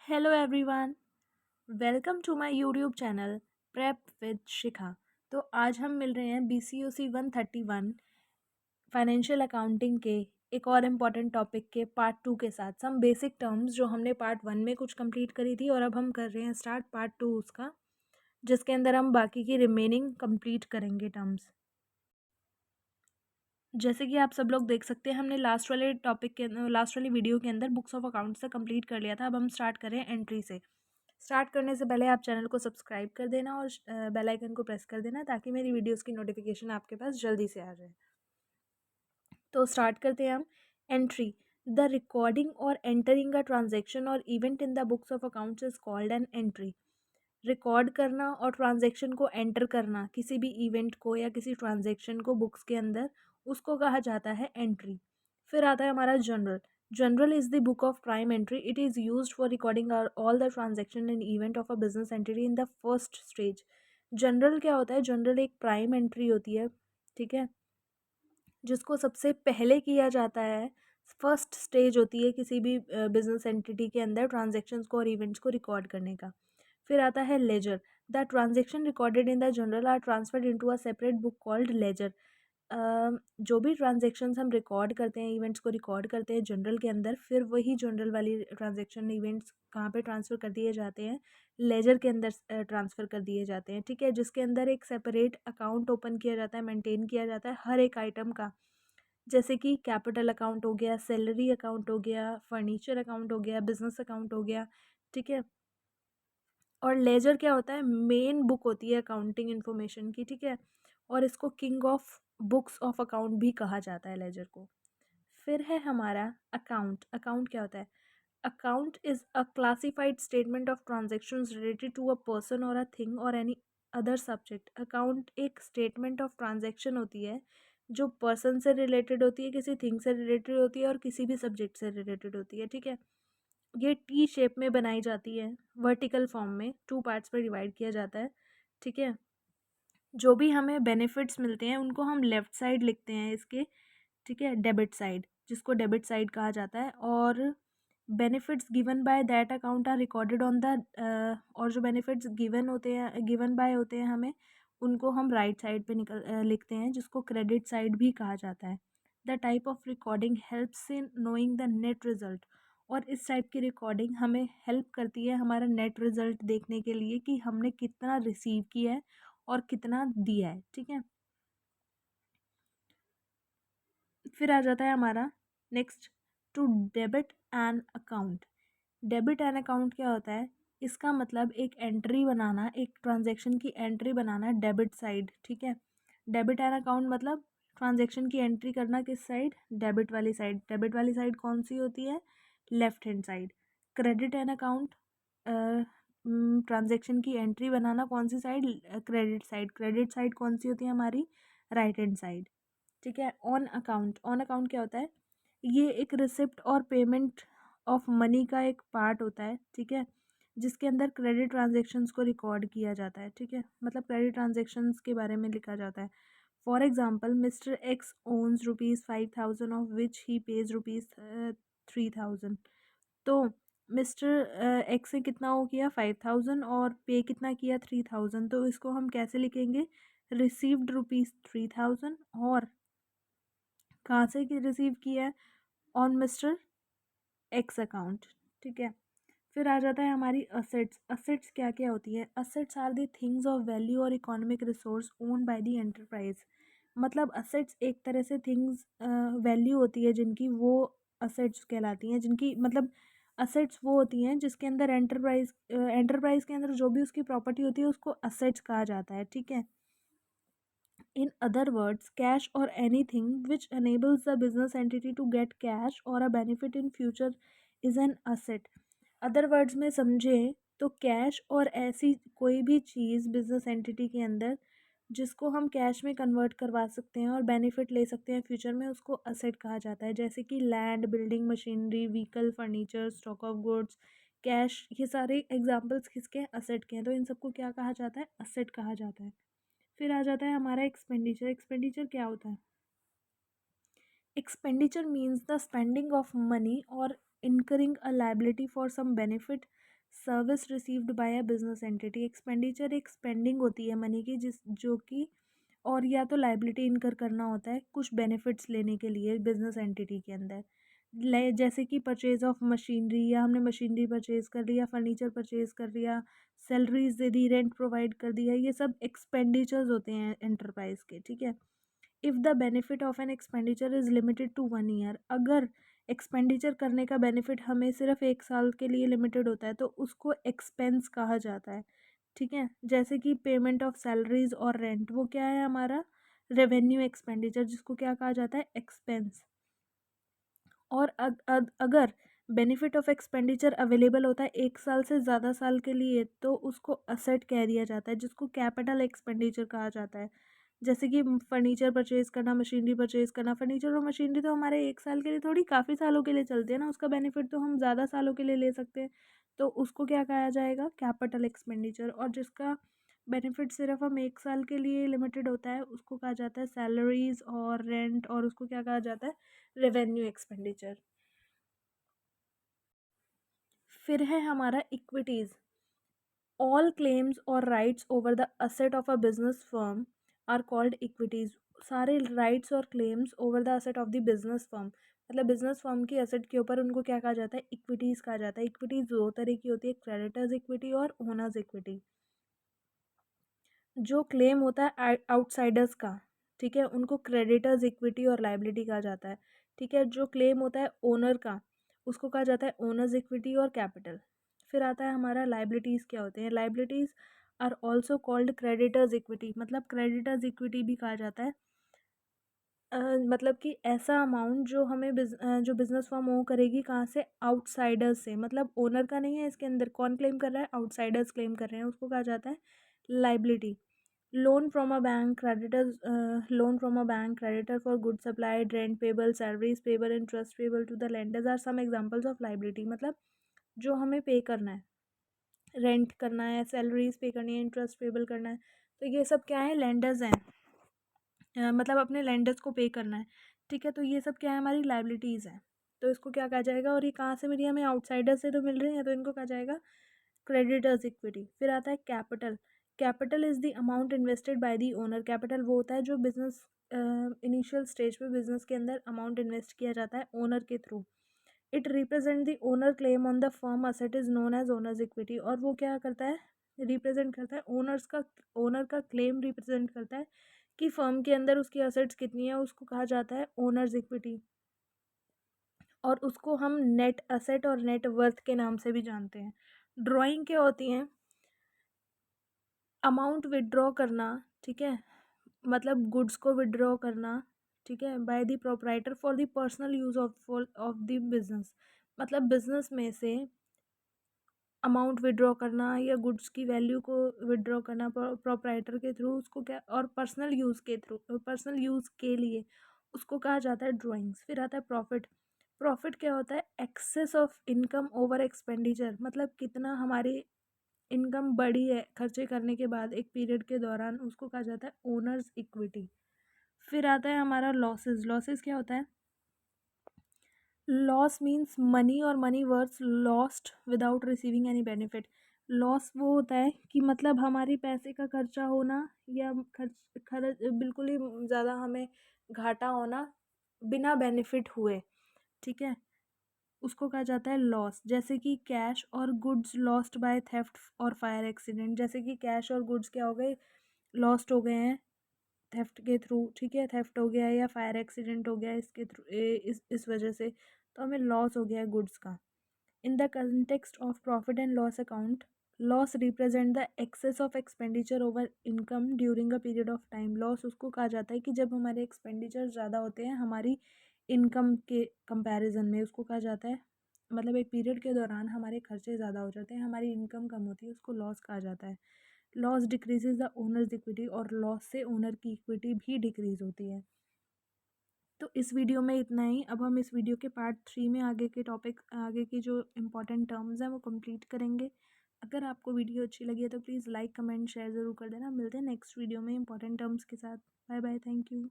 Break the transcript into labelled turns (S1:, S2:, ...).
S1: Hello everyone, welcome to my YouTube channel prep with Shikha. तो आज हम मिल रहे हैं BCOC 131 फाइनेंशियल अकाउंटिंग के एक और इम्पॉर्टेंट टॉपिक के पार्ट 2 के साथ। सम बेसिक टर्म्स जो हमने पार्ट 1 में कुछ कंप्लीट करी थी और अब हम कर रहे हैं स्टार्ट पार्ट 2 उसका, जिसके अंदर हम बाकी की रिमेनिंग कंप्लीट करेंगे टर्म्स। जैसे कि आप सब लोग देख सकते हैं, हमने लास्ट वाली वीडियो के अंदर बुक्स ऑफ अकाउंट्स से कंप्लीट कर लिया था। अब हम स्टार्ट करें एंट्री से। स्टार्ट करने से पहले आप चैनल को सब्सक्राइब कर देना और बेल आइकन को प्रेस कर देना ताकि मेरी वीडियोस की नोटिफिकेशन आपके पास जल्दी से आ जाए। तो स्टार्ट करते हैं हम। एंट्री, द रिकॉर्डिंग और एंटरिंग अ ट्रांजेक्शन और event in the books of accounts is called an entry. Record करना और ट्रांजेक्शन को एंटर करना, किसी भी इवेंट को या किसी ट्रांजेक्शन को बुक्स के अंदर, उसको कहा जाता है एंट्री। फिर आता है हमारा general. General is the book of prime entry. It is used for recording all the transaction and event of a business entity in the first stage. General क्या होता है? जनरल एक प्राइम एंट्री होती है, ठीक है, जिसको सबसे पहले किया जाता है। फर्स्ट स्टेज होती है किसी भी बिजनेस एंटिटी के अंदर ट्रांजेक्शन्स को और इवेंट्स को रिकॉर्ड करने का। फिर आता है ledger. The transactions recorded in the journal are transferred into a separate book called ledger. जो भी ट्रांजेक्शन्स हम रिकॉर्ड करते हैं, इवेंट्स को रिकॉर्ड करते हैं जनरल के अंदर, फिर वही जनरल वाली ट्रांजेक्शन इवेंट्स कहाँ पे ट्रांसफ़र कर दिए जाते हैं? लेजर के अंदर ट्रांसफ़र कर दिए जाते हैं, ठीक है, जिसके अंदर एक सेपरेट अकाउंट ओपन किया जाता है, मेंटेन किया जाता है हर एक आइटम का। जैसे कि कैपिटल अकाउंट हो गया, सैलरी अकाउंट हो गया, फर्नीचर अकाउंट हो गया, बिजनेस अकाउंट हो गया, ठीक है। और लेजर क्या होता है? मेन बुक होती है अकाउंटिंग इन्फॉर्मेशन की, ठीक है, और इसको king of books of account भी कहा जाता है लेजर को। फिर है हमारा अकाउंट। अकाउंट क्या होता है? Account is a classified statement of transactions related to a person और अ थिंग और एनी अदर सब्जेक्ट। अकाउंट एक स्टेटमेंट ऑफ ट्रांजेक्शन होती है जो पर्सन से रिलेटेड होती है, किसी थिंग से रिलेटेड होती है और किसी भी सब्जेक्ट से रिलेटेड होती है, ठीक है। ये टी शेप में बनाई जाती है, वर्टिकल फॉर्म में, टू पार्ट्स में डिवाइड किया जाता है, ठीक है। जो भी हमें बेनिफिट्स मिलते हैं उनको हम लेफ़्ट साइड लिखते हैं इसके, ठीक है, डेबिट साइड, जिसको डेबिट साइड कहा जाता है। और benefits given by that account are recorded on the, और जो बेनिफिट्स गिवन बाय होते हैं हमें, उनको हम राइट साइड पे लिखते हैं, जिसको क्रेडिट साइड भी कहा जाता है। The type of recording helps in knowing the net result. और इस टाइप की रिकॉर्डिंग हमें हेल्प करती है हमारा नेट रिजल्ट देखने के लिए कि हमने कितना रिसीव किया है और कितना दिया है, ठीक है। फिर आ जाता है हमारा next, to debit an account. Debit an account क्या होता है? इसका मतलब एक एंट्री बनाना, एक ट्रांजैक्शन की एंट्री बनाना डेबिट साइड, ठीक है। डेबिट एन अकाउंट मतलब ट्रांजैक्शन की एंट्री करना किस साइड? डेबिट वाली साइड। डेबिट वाली साइड कौन सी होती है? Left hand side. Credit an account, transaction की एंट्री बनाना कौन सी side? Credit side. Credit side कौन सी होती है हमारी? राइट हैंड साइड, ठीक है। On account. ऑन अकाउंट क्या होता है? ये एक रिसिप्ट और पेमेंट ऑफ मनी का एक पार्ट होता है, ठीक है, जिसके अंदर क्रेडिट ट्रांजेक्शन्स को रिकॉर्ड किया जाता है, ठीक है, मतलब क्रेडिट ट्रांजेक्शन्स के बारे में लिखा जाता है। For example, mister X owns ₹5,000 of which he pays ₹3,000। तो मिस्टर एक्स ने कितना वो किया? 5,000, और पे कितना किया? 3,000। तो इसको हम कैसे लिखेंगे? रिसीव्ड ₹3,000, और कहाँ से रिसीव किया है? ऑन मिस्टर एक्स अकाउंट, ठीक है। फिर आ जाता है हमारी असेट्स। असेट्स क्या क्या होती है? Assets are the things of value और economic resource owned by the enterprise. मतलब असेट्स एक तरह से थिंग्स वैल्यू होती है जिनकी, वो असेट्स कहलाती हैं, जिनकी मतलब असेट्स वो होती हैं जिसके अंदर एंटरप्राइज के अंदर जो भी उसकी प्रॉपर्टी होती है उसको असेट्स कहा जाता है, ठीक है। In other words, cash or anything which enables the business entity to get cash or a benefit in future is an asset. Other words में समझे तो कैश और ऐसी कोई भी चीज़ बिजनेस एंटिटी के अंदर जिसको हम कैश में कन्वर्ट करवा सकते हैं और बेनिफिट ले सकते हैं फ्यूचर में, उसको असेट कहा जाता है। जैसे कि land, building, machinery, vehicle, furniture, stock of goods, cash, ये सारे एग्जांपल्स किसके? असेट के हैं। तो इन सबको क्या कहा जाता है? असेट कहा जाता है। फिर आ जाता है हमारा एक्सपेंडिचर। एक्सपेंडिचर क्या होता है? Expenditure means the spending of money और incurring a liability for some benefit service received by a business entity. Expenditure एक स्पेंडिंग होती है मनी की, जिस जो कि और या तो लाइबिलिटी इनकर करना होता है कुछ बेनिफिट्स लेने के लिए बिजनेस एंटिटी के अंदर, जैसे कि परचेज ऑफ मशीनरी, या हमने मशीनरी परचेज कर लिया, फर्नीचर परचेज कर लिया, सैलरीज दे दी, रेंट प्रोवाइड कर दिया, ये सब एक्सपेंडिचर्स होते हैं एंटरप्राइज के, ठीक है। If the benefit of an expenditure is limited to 1 year, अगर एक्सपेंडिचर करने का बेनिफिट हमें सिर्फ 1 साल के लिए लिमिटेड होता है तो उसको एक्सपेंस कहा जाता है, ठीक है। जैसे कि पेमेंट ऑफ सैलरीज और रेंट, वो क्या है हमारा रेवेन्यू एक्सपेंडिचर, जिसको क्या कहा जाता है एक्सपेंस। और अगर बेनिफिट ऑफ एक्सपेंडिचर अवेलेबल होता है 1 साल से ज़्यादा साल के लिए तो उसको असेट कह दिया जाता है, जिसको कैपिटल एक्सपेंडिचर कहा जाता है। जैसे कि फर्नीचर परचेज करना, मशीनरी परचेज करना, फर्नीचर और मशीनरी तो हमारे 1 साल के लिए थोड़ी, काफ़ी सालों के लिए चलते हैं ना, उसका बेनिफिट तो हम ज़्यादा सालों के लिए ले सकते हैं, तो उसको क्या कहा जाएगा कैपिटल एक्सपेंडिचर। और जिसका बेनिफिट सिर्फ हम 1 साल के लिए लिमिटेड होता है उसको कहा जाता है सैलरीज और रेंट, और उसको क्या कहा जाता है रेवेन्यू एक्सपेंडिचर। फिर है हमारा इक्विटीज। ऑल क्लेम्स और rights over the asset of a business firm are called equities. सारे राइट्स और claims over the asset of the business firm, मतलब बिजनेस फर्म की असेट के ऊपर, उनको क्या कहा जाता है इक्विटीज कहा जाता है। इक्विटीज दो तरह की होती है, क्रेडिटर्स इक्विटी और ओनर्स इक्विटी। जो क्लेम होता है आउटसाइडर्स का, ठीक है, उनको क्रेडिटर्स इक्विटी और लाइबिलिटी कहा जाता है, ठीक है। जो क्लेम होता है ओनर का, उसको कहा जाता है ओनर्स इक्विटी और कैपिटल। फिर आता है हमारा लाइबिलिटीज़ क्या होते हैं। Liabilities are also called creditors equity, मतलब क्रेडिटर्स इक्विटी भी कहा जाता है। मतलब कि ऐसा अमाउंट जो हमें जो बिजनेस फर्म ओ करेगी कहाँ से, आउटसाइडर्स से, मतलब ओनर का नहीं है इसके अंदर, कौन क्लेम कर रहा है आउटसाइडर्स क्लेम कर रहे हैं, उसको कहा जाता है liability. Loan from a bank creditors, loan from a bank creditor for good supplied, rent payable, salaries payable, interest payable to the lenders are some examples of liability. मतलब जो हमें पे करना है, रेंट करना है, सैलरीज पे करनी है, इंटरेस्ट पेबल करना है, तो ये सब क्या है लेंडर्स हैं, मतलब अपने लेंडर्स को पे करना है, ठीक है। तो ये सब क्या है हमारी लाइबिलिटीज़ हैं, तो इसको क्या कहा जाएगा। और ये कहाँ से मिली हमें, आउटसाइडर से तो मिल रही है, तो इनको कहा जाएगा क्रेडिटर्स इक्विटी। फिर आता है capital. Capital is the amount invested by the owner. Capital वो होता है जो बिजनेस इनिशियल स्टेज पे बिजनेस के अंदर अमाउंट इन्वेस्ट किया जाता है ओनर के through. It represent the owner claim on the firm asset is known as owner's equity. और वो क्या करता है, रिप्रेजेंट करता है ओनर का क्लेम रिप्रेजेंट करता है कि फर्म के अंदर उसकी असेट्स कितनी है, उसको कहा जाता है ओनर्स इक्विटी। और उसको हम नेट असेट और नेट वर्थ के नाम से भी जानते हैं। ड्राइंग क्या होती हैं, अमाउंट विड्रॉ करना, ठीक है, मतलब गुड्स को विड्रॉ करना, ठीक है, by the proprietor for the personal use of the business. मतलब बिजनेस में से अमाउंट विड्रॉ करना या गुड्स की वैल्यू को विड्रॉ करना प्रोप्राइटर के थ्रू, उसको क्या, और पर्सनल यूज़ के थ्रू, पर्सनल यूज़ के लिए उसको कहा जाता है ड्राइंग्स। फिर आता है प्रॉफिट। प्रॉफिट क्या होता है, excess of income over expenditure, मतलब कितना हमारी इनकम बढ़ी है खर्चे करने के बाद एक पीरियड के दौरान, उसको कहा जाता है ओनर्स इक्विटी। फिर आता है हमारा लॉसेस। लॉसेस क्या होता है, लॉस मीन्स मनी और money worth lost without receiving any benefit. Loss वो होता है कि मतलब हमारी पैसे का खर्चा होना, या खर्च खर्च बिल्कुल ही ज़्यादा हमें घाटा होना बिना बेनिफिट हुए, ठीक है, उसको कहा जाता है लॉस। जैसे कि कैश और गुड्स लॉस्ट बाय थेफ्ट और फायर एक्सीडेंट। जैसे कि कैश और गुड्स क्या हो गए, लॉस्ट हो गए हैं थेफ्ट के थ्रू, ठीक है, थेफ्ट हो गया है या फायर एक्सीडेंट हो गया है इसके थ्रू, इस वजह से, तो हमें लॉस हो गया है गुड्स का। In the context of profit and loss account, loss represent the excess of expenditure over income during a period of time. Loss उसको कहा जाता है कि जब हमारे एक्सपेंडिचर ज़्यादा होते हैं हमारी इनकम के कंपैरिजन में, उसको कहा जाता है, मतलब एक पीरियड के दौरान हमारे खर्चे ज़्यादा हो जाते हैं, हमारी इनकम कम होती है, उसको लॉस कहा जाता है। Loss decreases the owners equity, और लॉस से ओनर की इक्विटी भी डिक्रीज होती है। तो इस वीडियो में इतना ही। अब हम इस वीडियो के पार्ट 3 में आगे के टॉपिक, आगे की जो इम्पोर्टेंट टर्म्स हैं वो कंप्लीट करेंगे। अगर आपको वीडियो अच्छी लगी है तो प्लीज़ लाइक कमेंट शेयर ज़रूर कर देना। मिलते हैं नेक्स्ट वीडियो में इंपॉर्टेंट टर्म्स के साथ। Bye bye, thank you.